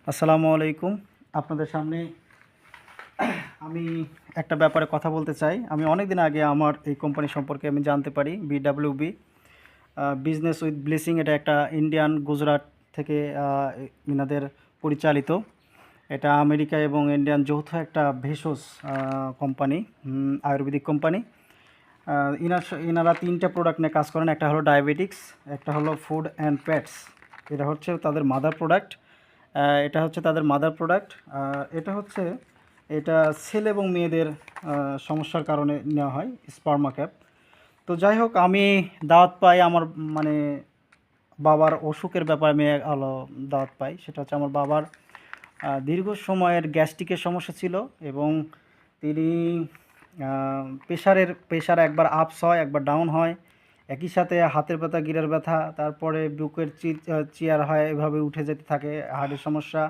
আসসালামু আলাইকুম। আপনাদের সামনে আমি একটা ব্যাপারে কথা বলতে চাই। আমি অনেক দিন আগে আমার এই কোম্পানি সম্পর্কে আমি জানতে পারি। বিডব্লিউবি বিজনেস উইথ ব্লেসিং, এটা একটা ইন্ডিয়ান গুজরাট থেকে ইনাদের পরিচালিত। এটা আমেরিকা এবং ইন্ডিয়ান যৌথ একটা ভেষজ কোম্পানি, আয়ুর্বেদিক কোম্পানি। ইনারা তিনটা প্রোডাক্ট নিয়ে কাজ করেন। একটা হলো ডায়াবেটিক্স, একটা হলো ফুড অ্যান্ড পেটস, এটা হচ্ছে তাদের মাদার প্রোডাক্ট। এটা হচ্ছে তাদের মাদার প্রোডাক্ট। এটা ছেলে এবং মেয়েদের সমস্যার কারণে নেওয়া হয়, স্পার্মা ক্যাপ। তো যাই হোক, আমি দাওয়াত পাই আমার মানে বাবার অসুখের ব্যাপারে আমি দাওয়াত পাই। সেটা হচ্ছে আমার বাবার দীর্ঘ সময়ের গ্যাস্ট্রিকের সমস্যা ছিল এবং তিনি প্রেশার একবার আপস হয়, একবার ডাউন হয়, একই সাথে হাতের ব্যথা, গিরার ব্যথা, তারপরে বুকের চিয়ার হয়, এভাবে উঠে যেতে থাকে, হার্টের সমস্যা।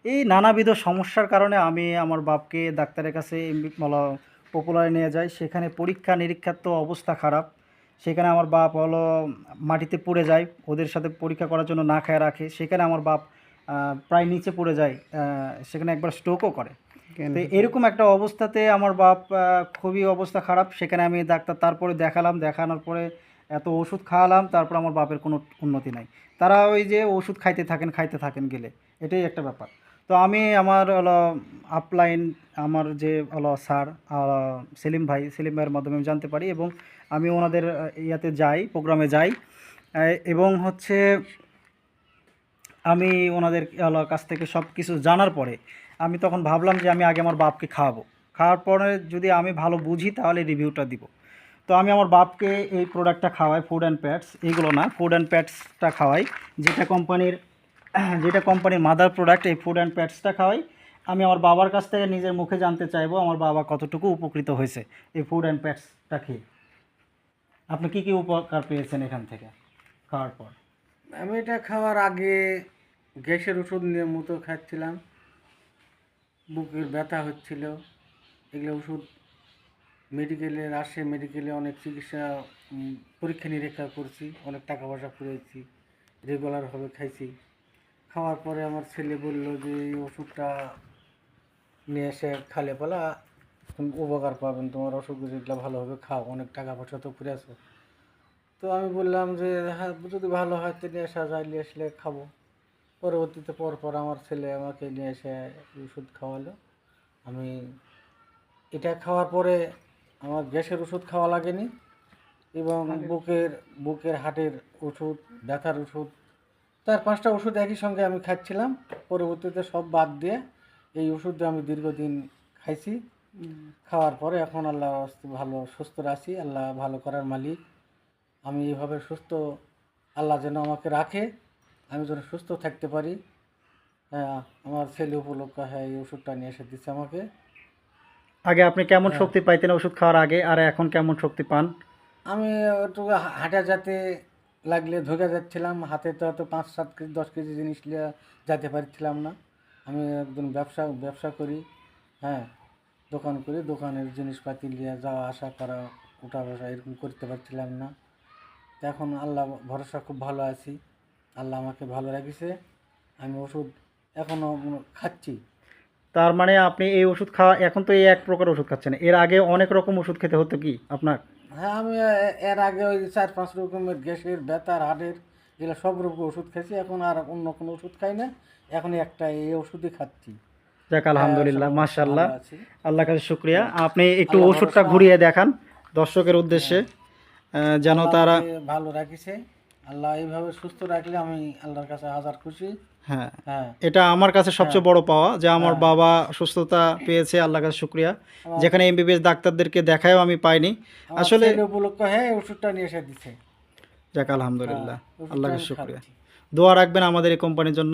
এই নানাবিধ সমস্যার কারণে আমি আমার বাপকে ডাক্তারের কাছে পপুলারে নিয়ে যাই। সেখানে পরীক্ষা নিরীক্ষার তো অবস্থা খারাপ। সেখানে আমার বাপ মাটিতে পড়ে যায়, ওদের সাথে পরীক্ষা করার জন্য না খায় রাখে। সেখানে আমার বাপ প্রায় নিচে পড়ে যায়, সেখানে একবার স্ট্রোকও করে। তো এরকম একটা অবস্থাতে আমার বাপ খুবই অবস্থা খারাপ। সেখানে আমি তারপরে দেখানোর পরে এত ওষুধ খাওয়ালাম, তারপর আমার বাপের কোনো উন্নতি নাই। তারা ওই যে ওষুধ খাইতে থাকেন গেলে, এটাই একটা ব্যাপার। তো আমি আমার আপলাইন, আমার যে স্যার সেলিম ভাইয়ের মাধ্যমে আমি জানতে পারি এবং আমি ওনাদের প্রোগ্রামে যাই এবং আমি ওনাদের কাছ থেকে সব কিছু জানার পরে আমি তখন ভাবলাম যে আমি আগে আমার বাপকে খাওয়ার পরে যদি আমি ভালো বুঝি তাহলে রিভিউটা দিব। তো আমি আমার বাপকে এই প্রোডাক্টটা খাওয়াই, ফুড অ্যান্ড প্যাটস। এইগুলো না, ফুড অ্যান্ড প্যাটসটা খাওয়াই, যেটা কোম্পানির মাদার প্রোডাক্ট। এই ফুড অ্যান্ড প্যাটসটা খাওয়াই। আমি আমার বাবার কাছ থেকে নিজের মুখে জানতে চাইবো আমার বাবা কতটুকু উপকৃত হয়েছে এই ফুড অ্যান্ড প্যাটসটা খেয়ে। আপনি কী কী উপকার পেয়েছেন এখান থেকে খাওয়ার পর? আমি এটা খাওয়ার আগে গ্যাসের ওষুধ নিয়মিত খাচ্ছিলাম, বুকের ব্যথা হচ্ছিল, এগুলো ওষুধ মেডিকেলে অনেক চিকিৎসা পরীক্ষা নিরীক্ষা করছি, অনেক টাকা পয়সা করেছি, রেগুলারভাবে খাইছি। খাওয়ার পরে আমার ছেলে বলল যে এই ওষুধটা নিয়ে এসে খালে পালা তুমি উপকার পাবেন, তোমার অসুখ যেগুলো ভালোভাবে খাও, অনেক টাকা পয়সা তো করে আসো। তো আমি বললাম যে হ্যাঁ, যদি ভালো হয় তো নিয়ে আসা যায়, নিয়ে আসলে খাবো। পরবর্তীতে পরপর আমার ছেলে আমাকে নিয়ে এসে ওষুধ খাওয়ালো। আমি এটা খাওয়ার পরে আমার গ্যাসের ওষুধ খাওয়া লাগেনি এবং বুকের হার্টের ওষুধ, ব্যথার ওষুধ, 4-5টা ওষুধ একই সঙ্গে আমি খাচ্ছিলাম। পরবর্তীতে সব বাদ দিয়ে এই ওষুধ আমি দীর্ঘদিন খাইছি। খাওয়ার পরে এখন আল্লাহ ভালো সুস্থ আছি। আল্লাহ ভালো করার মালিক। আমি এইভাবে সুস্থ, আল্লাহ যেন আমাকে রাখে, আমি যেন সুস্থ থাকতে পারি। হ্যাঁ, আমার ছেলে উপলক্ষ হ্যাঁ এই ওষুধটা নিয়ে এসে দিচ্ছে আমাকে। আগে আপনি কেমন শক্তি পাইতেন ওষুধ খাওয়ার আগে, আর এখন কেমন শক্তি পান? আমি একটু হাঁটা যেতে লাগলে ধরে যাচ্ছিলাম, হাতে তো হয়তো 5-7 কেজি 10 কেজি জিনিস নিয়ে যেতে পারছিলাম না। আমি একজন ব্যবসা করি, হ্যাঁ, দোকান করি, দোকানের জিনিসপাতি নিয়ে যাওয়া আসা করা, উঠা বসা এরকম করতে পারছিলাম না। তো এখন আল্লাহ ভরসা খুব ভালো আছি, আল্লাহ আমাকে ভালো রাখিছে। আমি ওষুধ এখনও খাচ্ছি। তার মানে আপনি এই ওষুধ খাওয়া, এখন তো এই এক প্রকার ওষুধ খাচ্ছেন, এর আগে অনেক রকম ওষুধ খেতে হতো কি আপনার? হ্যাঁ, আমি এর আগে ওই 4-5 রকমের গ্যাসের, ব্যথার, হার্টের এগুলো সব রকম ওষুধ খেয়েছি। এখন আর অন্য কোনো ওষুধ খাই না, এখন একটা এই ওষুধই খাচ্ছি। যাক, আলহামদুলিল্লাহ, মাশাআল্লাহ, ভালো আছি। আল্লাহর কাছে শুকরিয়া। আপনি একটু আল্লাহ ওষুধটা ভরসা, ঘুরিয়ে দেখান দর্শকের উদ্দেশ্যে, যেন আল্লাহ তারা। আমাকে ভালো রাখিছে। আল্লাহ এইভাবে সুস্থ রাখলে আমি আল্লাহর কাছে হাজার খুশি। হ্যাঁ, হ্যাঁ, এটা আমার কাছে হ্যাঁ, সবচেয়ে বড় পাওয়া যে আমার হ্যাঁ। বাবা সুস্থতা পেয়েছে, আল্লাহর কাছে শুকরিয়া। আমার যেখানে এমবিবিএস ডাক্তারদেরকে দেখায়ও আমি পাইনি আমার আসলে। ছেলে উপলক্ষ হ্যাঁ এই ওষুধটা নিয়ে এসে দিছে। যাক, হ্যাঁ, আলহামদুলিল্লাহ, ওষুধটা আল্লাহর আমি কাছে শুকরিয়া। খাচ্ছি। দোয়া রাখবেন আমাদের এই কোম্পানির জন্য।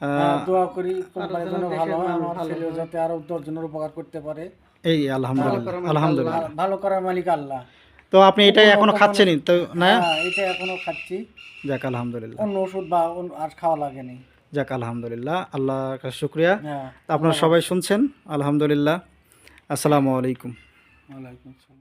হ্যাঁ, দোয়া করি কোম্পানির জন্য ভালো হয়, আমার ছেলেও যাতে আরো 10 জনের উপকার করতে পারে। এই আলহামদুলিল্লাহ, আলহামদুলিল্লাহ। ভালো করার মালিক আল্লাহ। তো আপনি এটাই এখনো খাচ্ছেনই তো না? হ্যাঁ, এটা এখনো খাচ্ছি। যাক, আলহামদুলিল্লাহ। অন্য ওষুধ বা আর খাওয়া লাগেনি। যাক, আলহামদুলিল্লাহ, আল্লাহর কাছে শুকরিয়া। হ্যাঁ, আপনারা সবাই শুনছেন, আলহামদুলিল্লাহ। আসসালামু আলাইকুম। ওয়ালাইকুম আসসালাম।